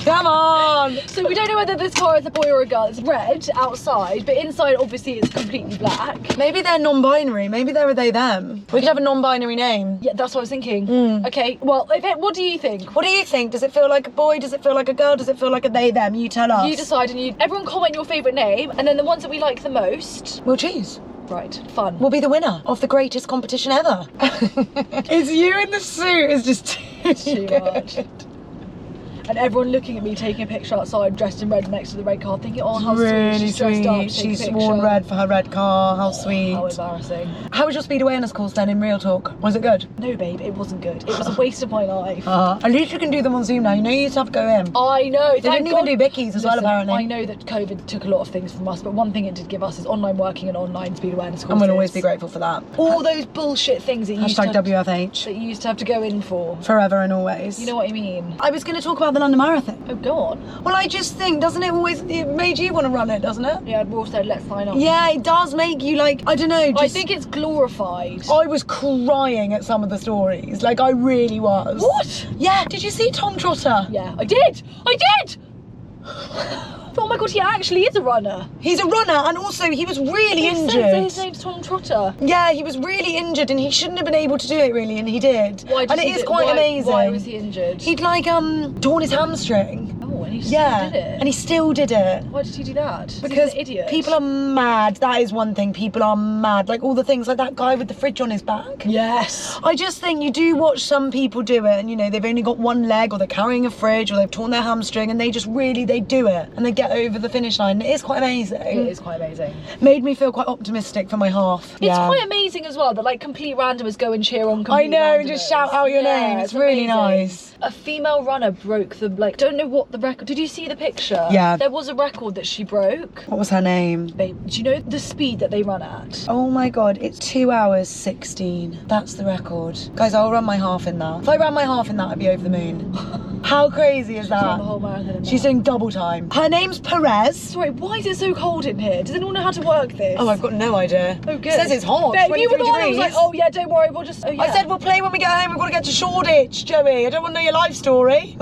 Come on! So we don't know whether this car is a boy or a girl. It's red outside, but inside obviously it's completely black. Maybe they're non-binary. Maybe they're a they, them. We could have a non-binary name. Yeah, that's what I was thinking. Okay, well, what do you think? What do you think? Does it feel like a boy? Does it feel like a girl? Does it feel like a they, them? You tell us. You decide and everyone comment your favourite name, and then the ones that we like the most, we'll choose. Right, fun. We'll be the winner of the greatest competition ever. It's you in the suit is just too much. And everyone looking at me taking a picture outside dressed in red next to the red car thinking, oh, how really sweet, she's dressed up, she's worn red for her red car, how sweet. How embarrassing. How was your speed awareness course then in real talk? Was it good? No babe, it wasn't good. It was a waste of my life. At least you can do them on Zoom now. You know you used to have to go in. I know. They didn't even do Bickies as well apparently. I know that COVID took a lot of things from us, but one thing it did give us is online working and online speed awareness courses. And we'll always be grateful for that. All those bullshit things that you used to have WFH. that you used to have to go in for. Forever and always. You know what I mean? I was going to talk about the London Marathon. Oh, go on. Well, I just think, doesn't it always, it made you want to run it, doesn't it? Yeah, we all said let's sign up. Yeah, it does make you like, I don't know. I think it's glorified. I was crying at some of the stories. Like, I really was. What? Yeah. Did you see Tom Trotter? Yeah, I did. I did! Oh my God, he actually is a runner. He's a runner, and also he was really injured. His name's Tom Trotter. Yeah, he was really injured, and he shouldn't have been able to do it, really, and he did. Why did and it is quite amazing. Why was he injured? He'd like torn his hamstring. Oh, and he still did it. And he still did it. Why did he do that? Because he's an idiot. People are mad. That is one thing. People are mad. Like all the things, like that guy with the fridge on his back. Yes. I just think you do watch some people do it, and you know they've only got one leg, or they're carrying a fridge, or they've torn their hamstring, and they just really they do it, and they get over the finish line. It is quite amazing. It is quite amazing. Made me feel quite optimistic for my half. It's quite amazing as well that like complete randomers go and cheer on complete I know, randomers. and just shout out your name. It's really nice. A female runner broke the don't know what the record. Did you see the picture? Yeah. There was a record that she broke. What was her name? Babe, do you know the speed that they run at? Oh my God, it's 2 hours 16. That's the record. Guys, I'll run my half in that. If I ran my half in that, I'd be over the moon. How crazy is that? The whole marathon in She's that. doing double time. Her name's Perez. Sorry, why is it so cold in here? Does anyone know how to work this? Oh, I've got no idea. Oh, good. It says it's hot, Babe, 23 you were the one degrees. who was like, oh yeah, don't worry, we'll just, oh yeah. I said we'll play when we get home. We've got to get to Shoreditch, Joey. I don't want to know your life story.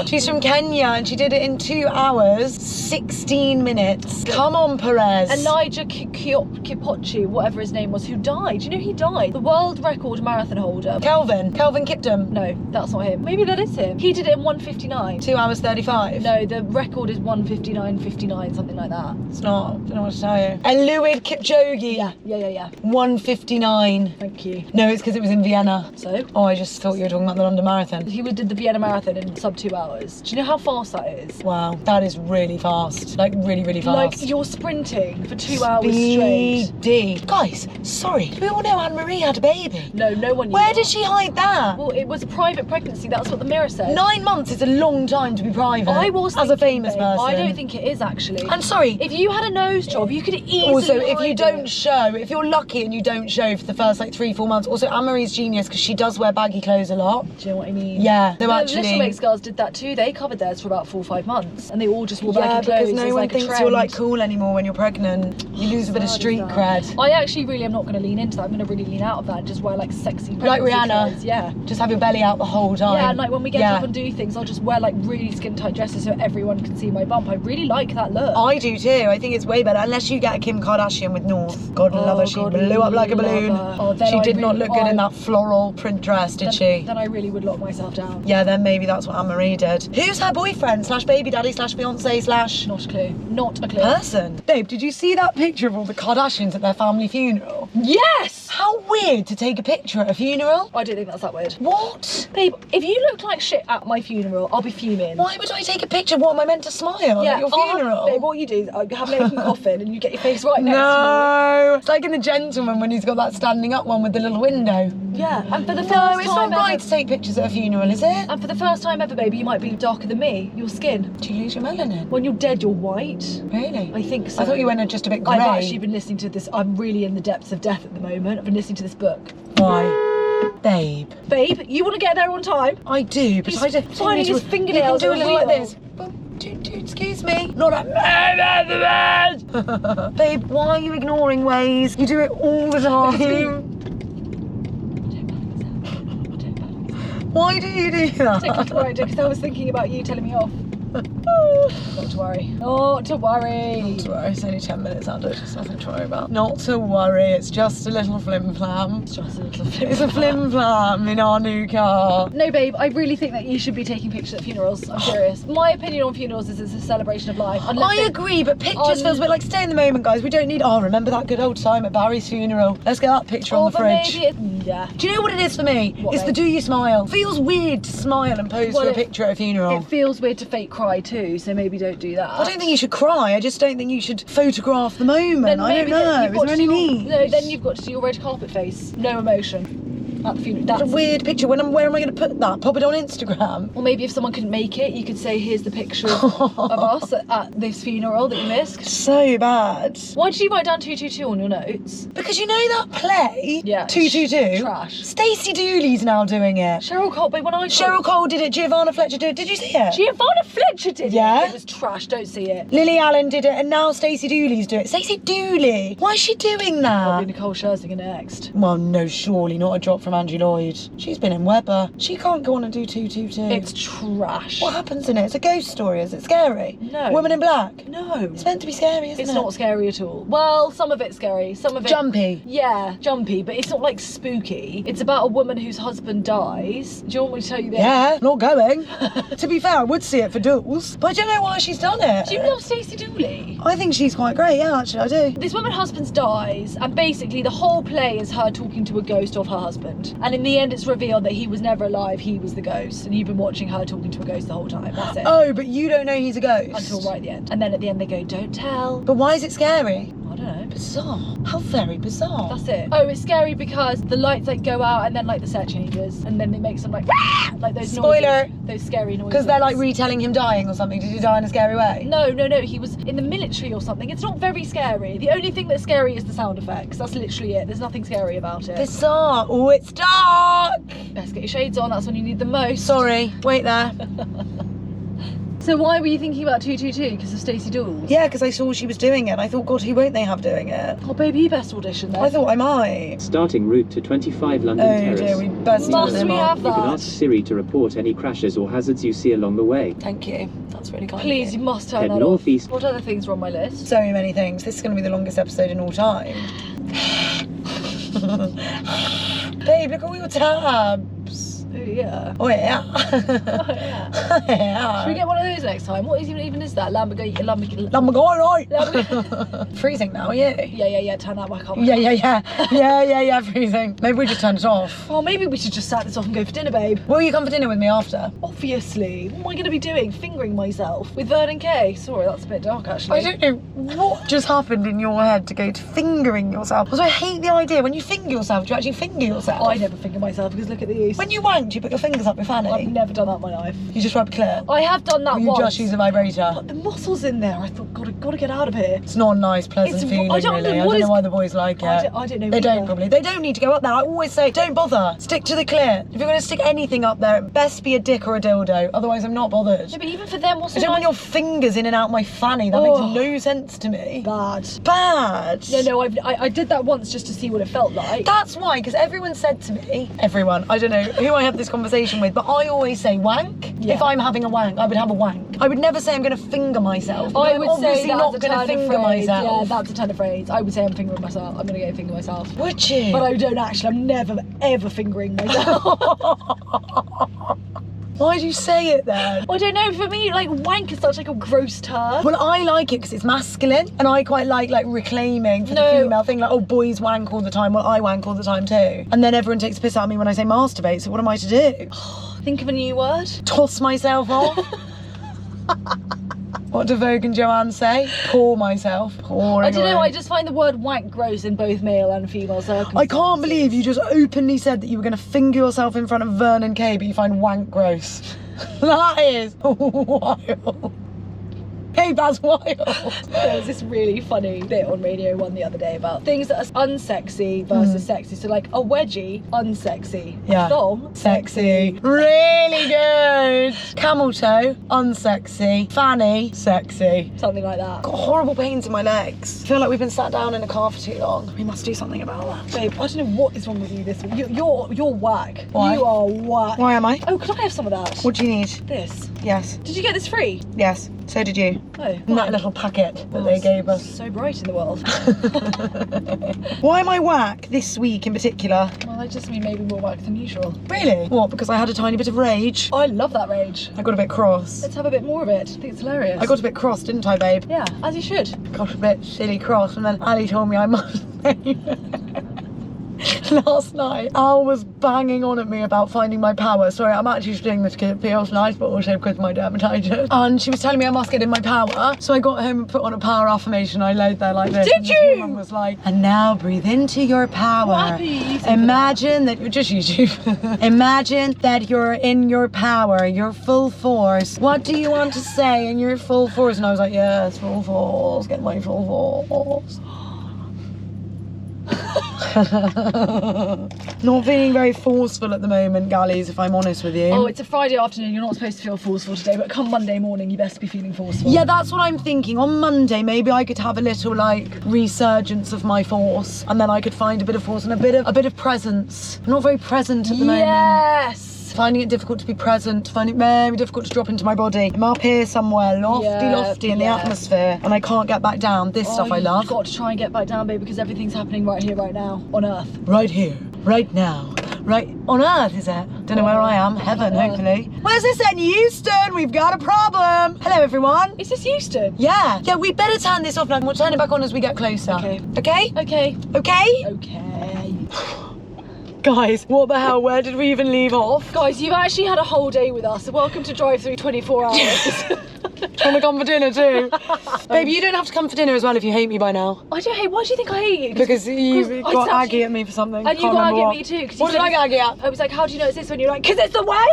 She's from Kenya and she did it in 2 hours, 16 minutes. Come on, Perez. And Niger Kipochi, whatever his name was, who died. Do you know he died? The world record marathon holder. Kelvin Kiptum. No, that's not him. Maybe that is him. He did it in 1:59. 2 hours 35. No, the record is 1:59:59, something like that. It's not. Don't know what to tell you. And Eliud Kipchoge. Yeah. 1:59. Thank you. No, it's because it was in Vienna. So? Oh, I just thought you were talking about the London Marathon. He did the Vienna Marathon in sub 2 hours. Do you know how fast that is? Wow, that is really fast. Like really, really fast. Like you're sprinting for 2 hours straight. Speedy. Guys, sorry. Do we all know Anne-Marie had a baby? No one knew. Where did she hide that? Well, it was a private pregnancy. That's what the Mirror said. 9 months is a long time to be private. I was as a thinking, famous babe, person. I don't think it is actually. I'm sorry. If you had a nose job, you could easily Also, if you hide don't it. show, if you're lucky and you don't show for the first like 3-4 months. Also, Anne-Marie's genius because she does wear baggy clothes a lot. Do you know what I mean? Yeah, no, The actually. Little Mix girls did that too. They covered theirs for about 4 or 5 months, and they all just wore Yeah, baggy clothes. because no as one like a thinks trend. you're like cool anymore when you're pregnant. You lose a bit of Sad street is that. cred. I actually really am not going to lean into that. I'm going to really lean out of that and just wear like sexy Like pregnancy Rihanna. clothes. Yeah. Just have your belly out the whole time. Yeah, and like when we get Yeah. up and do things, I'll just wear like really skin tight dresses so everyone can see my bump. I really like that look. I do too. I think it's way better. Unless you get a Kim Kardashian with North. God love her. She God, blew up like a love balloon. her. Oh, then She I did not really- look good in I- that floral print dress, did she? Then I really would lock myself down. Yeah, then maybe that's what Anne-Marie did. Who's her boyfriend slash baby daddy slash fiance slash Not a clue. Not a clue. person? Babe, did you see that picture of all the Kardashians at their family funeral? Yes! How weird to take a picture at a funeral. I don't think that's that weird. What? Babe, if you look like shit at my funeral, I'll be fuming. Why would I take a picture? What, am I meant to smile at your funeral? Babe, what you do is have an open coffin and you get your face right next to No, it's like in The Gentleman when he's got that standing up one with the little window. me. Yeah, and for the first No, time it's not right ever, to take pictures at a funeral, is it? and for the first time ever, baby, you might be darker than me. Your skin. Do you lose your melanin? When you're dead, you're white. Really? I think so. I thought you went just a bit grey. I've actually been listening to this. I'm really in the depths of death at the moment. I've been listening to this book. Why? Babe. Babe, you want to get there on time? I do, but He's I don't. finding his fingernails You can do a little are like real. this. Excuse me. Not a Babe, why are you ignoring ways? You do it all the time. Why do you do that? Right, because I was thinking about you telling me off. Not to worry. Not to worry. Not to worry, it's only 10 minutes under, it's nothing to worry about. Not to worry, it's just a little flim flam. It's just a little flip. It's a flim flam in our new car. No, babe, I really think that you should be taking pictures at funerals. I'm serious. My opinion on funerals is it's a celebration of life. I agree, but pictures feels a bit like stay in the moment, guys. We don't need, oh, remember that good old time at Barry's funeral? Let's get that picture on the fridge. Yeah. Do you know what it is for me? What, it's the babe? do you smile. Feels weird to smile and pose Well, for a it- picture at a funeral. It feels weird to fake cry too, so maybe don't do that. I don't think you should cry. I just don't think you should photograph the moment. I don't maybe know. you've Is got there to any do your- need? No, then you've got to do your red carpet face. No emotion at the funeral. It's That's a weird picture. Where am I going to put that? Pop it on Instagram? Or maybe if someone couldn't make it, you could say, here's the picture of us at this funeral that you missed. So bad. Why did you write down 222 on your notes? Because you know that play? Yeah. 222? Trash. Stacey Dooley's now doing it. Cheryl Cole, but when I Cheryl Cole did it. Giovanna Fletcher did it. Did you see it? Giovanna Fletcher did Yeah. it. It was trash, don't see it. Lily Allen did it, and now Stacey Dooley's doing it. Stacey Dooley? Why is she doing Probably that? Nicole Scherzinger next. Well, no, surely not a drop from Angie Lloyd. She's been in Weber. She can't go on and do 222. It's trash. What happens in it? It's a ghost story. Is it scary? No. Woman in black? No. It's meant to be scary, isn't it? It's not scary at all. Well, some of it's scary. Some of it... Jumpy. Yeah, jumpy, but it's not like spooky. It's about a woman whose husband dies. Do you want me to tell you this? Yeah, not going. To be fair, I would see it for duels, but I don't know why she's done it. Do you love Stacey Dooley? I think she's quite great, yeah, actually, I do. This woman's husband dies, and basically the whole play is her talking to a ghost of her husband. And in the end, it's revealed that he was never alive, he was the ghost. And you've been watching her talking to a ghost the whole time. That's it. Oh, but you don't know he's a ghost? Until right at the end. And then at the end, they go, don't tell. But why is it scary? I don't know. Bizarre. How very bizarre. That's it. Oh, it's scary because the lights like go out and then like the set changes and then they make some like like those Spoiler. noises, those scary noises. Because they're like retelling him dying or something. Did he die in a scary way? No, he was in the military or something. It's not very scary. The only thing that's scary is the sound effects. That's literally it. There's nothing scary about it. Bizarre. Oh, it's dark. Best get your shades on. That's when you need them most. Sorry, wait there. So why were you thinking about 222? Because of Stacey Dooley? Yeah, because I saw she was doing it. And I thought, God, who won't they have doing it? Oh, baby, you best audition then. I thought I might. Starting route to 25 London Oh Terrace. dear, we best Must turn we him on. have You can that? ask Siri to report any crashes or hazards you see along the way. Thank you. That's really kind. Please, of you you. must turn Head that northeast. off. What other things are on my list? So many things. This is going to be the longest episode in all time. Babe, look at all your tabs. Oh yeah. Oh yeah. Oh yeah. Yeah. Should we get one of those next time? What even is that? Lamborghini. Lamborghini. Freezing now, are you? Yeah. Turn that back on. Yeah, freezing. Maybe we just turned it off. Oh, maybe we should just start this off and go for dinner, babe. Will you come for dinner with me after? Obviously. What am I going to be doing? Fingering myself with Vernon Kay? Sorry, that's a bit dark actually. I don't know what just happened in your head to go to fingering yourself. Because I hate the idea when you finger yourself, do you actually finger yourself? I never finger myself because look at these. When you wank, wank? Do you put your fingers up your fanny? I've never done that in my life. You just rub clit? I have done that Or you once. just use a vibrator? But the muscles in there, I thought, gotta get out of here. It's not a nice, pleasant feeling, I don't really. know I what don't know is- why the boys like it. I don't know They don't either. probably. They don't need to go up there. I always say, don't bother. Stick to the clit. If you're going to stick anything up there, it best be a dick or a dildo. Otherwise, I'm not bothered. Yeah, but even for them, what's I so don't want nice? your fingers in and out my fanny. That Oh. makes no sense to me. Bad. Bad. No, I did that once just to see what it felt like. That's why, because everyone said to me, everyone, I don't know who I have this conversation with, but I always say wank. Yeah. If I'm having a wank, I would have a wank. I would never say I'm going to finger myself. I I'm would obviously say that's not a going to turn of finger phrase. myself. Yeah, that's a turn of phrase. I would say I'm fingering myself. I'm gonna go finger myself. Would you? But I don't actually. I'm never ever fingering myself. Why do you say it then? I don't know. For me, like wank is such like a gross term. Well, I like it because it's masculine, and I quite like reclaiming for the No. female thing, like, oh, boys wank all the time. Well, I wank all the time too. And then everyone takes a piss out of me when I say masturbate. So what am I to do? Think of a new word. Toss myself off? What do Vogue and Joanne say? Pour myself. Pouring I don't know. away. I just find the word wank gross in both male and female circumstances. I can't believe you just openly said that you were going to finger yourself in front of Vernon Kay, but you find wank gross. That is wild. Hey, that's wild. There was this really funny bit on Radio 1 the other day about things that are unsexy versus sexy. So like a wedgie, unsexy. Yeah. A thong, Sexy. Really good. Camel toe, unsexy. Fanny, sexy. Something like that. Got horrible pains in my legs. I feel like we've been sat down in a car for too long. We must do something about that. Babe, I don't know what is wrong with you this week. You're whack. Why? You are whack. Why am I? Oh, could I have some of that? What do you need? This. Yes. Did you get this free? Yes. So did you. Oh. In that little packet that they gave us. So bright in the world. Why am I whack this week in particular? Well, I just mean maybe more whack than usual. Really? What, because I had a tiny bit of rage? I love that rage. I got a bit cross. Let's have a bit more of it. I think it's hilarious. I got a bit cross, didn't I, babe? Yeah, as you should. Got a bit silly cross, and then Ali told me I must. Last night, Al was banging on at me about finding my power. Sorry, I'm actually just doing this because it feels nice, but also because of my dermatitis. And she was telling me I must get in my power. So I got home and put on a power affirmation. I laid there like this. Did and you? This woman was like, and now breathe into your power. What app are you using for Imagine that you're just YouTube. Imagine that you're in your power, your full force. What do you want to say in your full force? And I was like, yes, full force. Get my full force. Not feeling very forceful at the moment, galleys, if I'm honest with you. Oh, it's a Friday afternoon. You're not supposed to feel forceful today, but come Monday morning, you best be feeling forceful. Yeah, that's what I'm thinking. On Monday, maybe I could have a little resurgence of my force, and then I could find a bit of force and a bit of presence. I'm not very present at the moment. Yes. Finding it difficult to be present, finding it very difficult to drop into my body. I'm up here somewhere, lofty in the atmosphere, and I can't get back down. This stuff I love. You've got to try and get back down, babe, because everything's happening right here, right now, on Earth. Right here, right now, right on Earth, is it? Don't know where I am. Heaven, Earth. hopefully. Where's this then? Houston, we've got a problem. Hello, everyone. Is this Houston? Yeah, we better turn this off now. We'll turn it back on as we get closer. Okay. Okay? Okay. Okay? Okay. Guys, what the hell? Where did we even leave off? Guys, you've actually had a whole day with us, so welcome to Drive Through 24 hours. Want to come for dinner too? Babe, you don't have to come for dinner as well if you hate me by now. I don't hate. Why do you think I hate you? Because you 'cause I got slapped aggy you. at me for something. And you Can't got remember aggy at what. me too. 'Cause you What did said I get aggy at? I was like, how do you know it's this one? You're like, 'cause it's the way.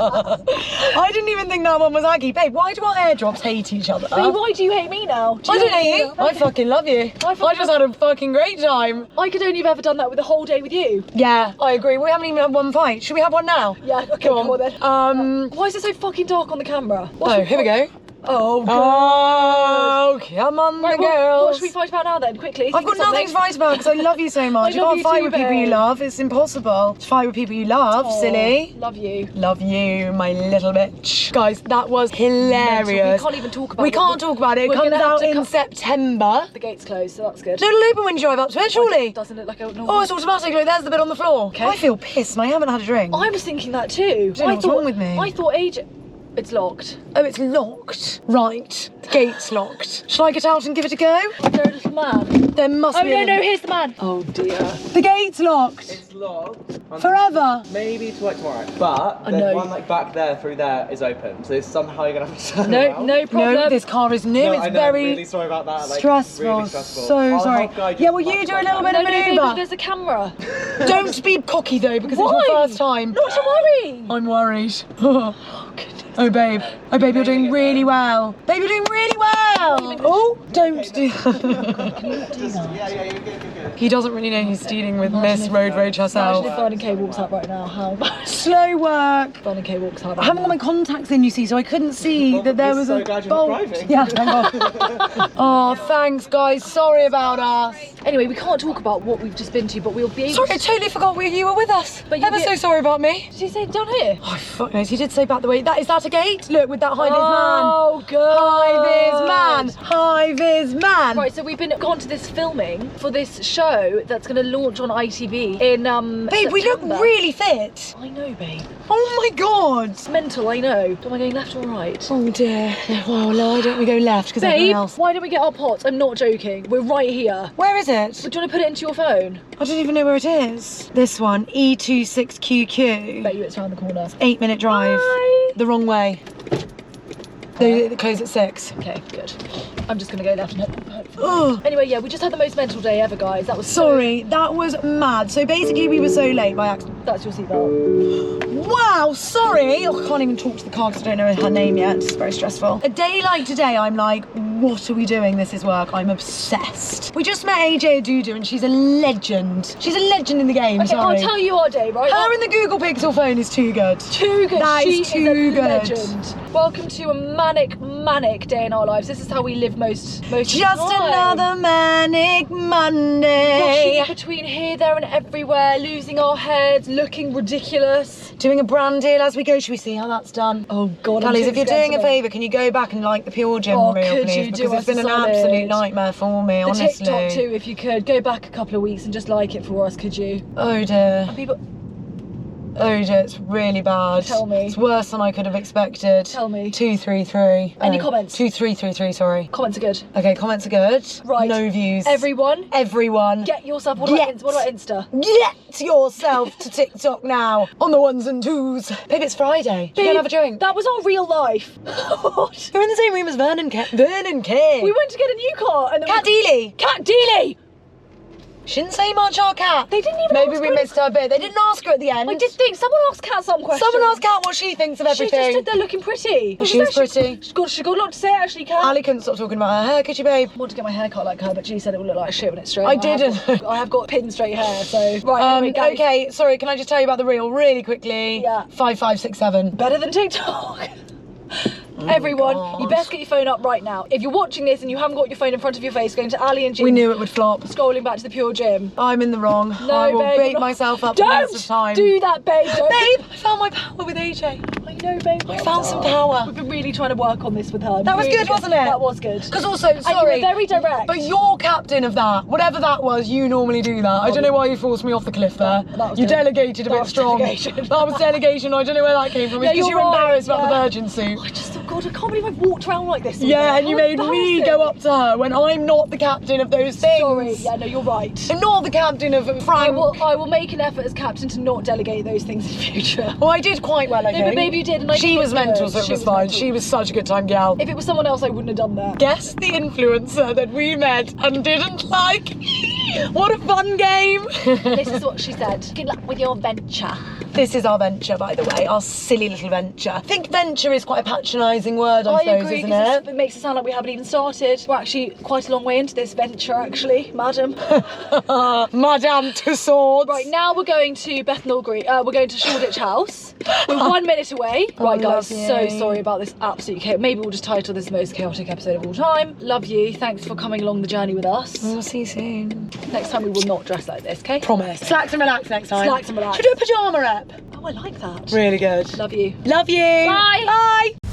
I didn't even think that one was aggy. Babe, why do our airdrops hate each other? Babe, why do you hate me now? I don't hate you. I fucking love you. I just had a fucking great time. I could only have ever done that with a whole day with you. Yeah, I agree. We haven't even had one fight. Should we have one now? Yeah, okay, come on then. Um. Why is it so fucking dark on the camera? Oh, here we go. Oh, God. Oh, come on, Right, the what girls. should we fight about now then, quickly? I've got nothing to fight about because I love you so much. I You love can't you fight too, with people you babe. love. It's impossible to fight with people you love, silly. Love you. Love you, my little bitch. Guys, that was hilarious. We can't even talk about We it. can't talk about it. It We're comes gonna have out to in September. The gate's closed, so that's good. No, it'll open when you drive up to it, surely. Doesn't look like a normal... Oh, it's automatic. Look, there's the bit on the floor. Okay. I feel pissed and I haven't had a drink. I was thinking that too. know what's wrong with me. I thought it's locked. Oh, it's locked. Right. The gate's locked. Shall I get out and give it a go? Is there a little man? There must Oh, be a no, here's the man. Oh, dear. The gate's locked. It's locked. Forever. Maybe to work tomorrow. But there's no. one like back there through there is open. So somehow you're gonna have to turn No, around. no problem. No, this car is new. No, It's I know, very really sorry about that. Like, stressful. Really stressful. So I'll sorry. help guide Yeah, as will much you as do I a little can. bit of No, babe, manoeuvre? there's a camera. Don't be cocky though, because Why? it's your first time. Not to worry. I'm worried. Oh babe, you're doing really well. Babe, you're doing really well. Oh, don't do Yeah, you're good. He doesn't really know he's stealing with Miss Road Rage herself. Imagine if Vernon K walks out right now. How Slow work. Vernon K walks out. I haven't got my contacts in, you see, so I couldn't see that there was so a glad you're not bolt. driving. Yeah, thank God. Oh, thanks guys. Sorry about us. Anyway, we can't talk about what we've just been to, but we'll be able Sorry, I totally forgot you were with us. But you Ever did- so sorry about me. Did you say down here? Oh, fuck knows. He did say back the way. Is that a gate? Look, with that high vis man. Oh, good. High vis man. High vis man. Right, so we've gone to this filming for this show that's going to launch on ITV in Babe, we look September. really fit. I know, babe. Oh my God. It's mental, I know. Am I going left or right? Oh dear. Well, why don't we go left? Because everyone Babe, else. why don't we get our pots? I'm not joking. We're right here. Where is it? Do you want to put it into your phone? I don't even know where it is. This one, E26QQ. Bet you it's around the corner. 8-minute drive. Bye. The wrong way. They close at 6. Okay, good. I'm just going to go left and hope. Ugh. Anyway, yeah, we just had the most mental day ever, guys. That was Sorry, that was mad. So basically we were so late by accident. That's your seatbelt. Wow, sorry. Oh, I can't even talk to the car because I don't know her name yet. It's very stressful. A day like today, I'm like, what are we doing? This is work. I'm obsessed. We just met AJ Adudu and she's a legend. She's a legend in the game, Okay, sorry. I'll tell you our day, right? Her and the Google Pixel phone is too good. Too good. That She is too is a good. legend. Welcome to a manic day in our lives. This is how we live most of the Just time. another manic Rushing Monday. in between here, there and everywhere, losing our heads, looking ridiculous. Doing a brand deal as we go. Should we see how that's done? Oh God, I'm Callies, too if you're scared doing to a know. favour, can you go back and like the Pure Gym Oh, reel, could please? you do Because us it's been a an solid? absolute nightmare for me, The honestly. TikTok too, if you could. Go back a couple of weeks and just like it for us, could you? Oh dear. People, Oh dear, it's really bad. Tell me. It's worse than I could have expected. Tell me. 233. Any comments? 2333, sorry. comments are good. Okay, comments are good. Right. No views. Everyone, Everyone. get yourself, what about Insta? Get yourself to TikTok now. On the ones and twos. Babe, it's Friday. Do you Babe, have a drink? That was our real life. What? You're in the same room as Vernon K. Vernon K. We went to get a new car and then Cat Dealey. Cat Dealey! She didn't say much, our cat. They didn't even Maybe ask we her. missed her bit. They didn't ask her at the end. I did think someone asked Cat some questions. Someone asked Cat what she thinks of She just everything. stood there looking pretty. She was pretty. She's got a lot to say actually, Cat. Ali couldn't stop talking about her hair, could you, babe? I wanted to get my hair cut like her, but she said it would look like shit when it's straight. I have didn't. I have got pin straight hair, so right. Anyway, guys, Okay, sorry, can I just tell you about the reel really quickly? Yeah. 5567. better than TikTok. Everyone, you best get your phone up right now. If you're watching this and you haven't got your phone in front of your face, going to Ali and Jim. We knew it would flop. Scrolling back to the Pure Gym. I'm in the wrong. No, I will babe, beat I'm not- myself up Don't the rest of time. do that, babe. Don't. Babe, I found my power with AJ. I know, babe. I found some power. We've been really trying to work on this with her. That was Really good, wasn't it? That was good. Because also, And you sorry, were very direct. but you're captain of that. Whatever that was, you normally do that. I don't know why you forced me off the cliff there. That was You good. delegated a That bit was strong. delegation. That was delegation. I don't know where that came from. It's Yeah, because you you're were right, embarrassed about the yeah. virgin suit. I just thought, God, I can't believe I've walked around like this. all Yeah, day. and you How made me embarrassing. go up to her when I'm not the captain of those things. Sorry, yeah, no, you're right. I'm not the captain of I Frank. will make an effort as captain to not delegate those things in future. Well, I did quite well, I No, think. but maybe you did, and I She think was it was mental, good. so it She was was fine. mental. She was such a good time gal. If it was someone else, I wouldn't have done that. Guess the influencer that we met and didn't like. What a fun game. This is what she said. Good luck with your venture. This is our venture, by the way, our silly little venture. I think venture is quite a patronising word, I suppose, agree, isn't 'cause it? it makes it sound like we haven't even started. We're actually quite a long way into this venture, actually, madam. Madame Tussauds. Right, now we're going to Bethnal Green. We're going to Shoreditch House. We're 1 minute away. Right, guys, love so you. sorry about this absolute chaos. Maybe we'll just title this the most chaotic episode of all time. Love you. Thanks for coming along the journey with us. We'll see you soon. Next time we will not dress like this, okay? Promise. Slacks and relax next time. Slacks and relax. Should we do a pyjama rep? Oh, I like that. Really good. Love you. Love you. Bye. Bye.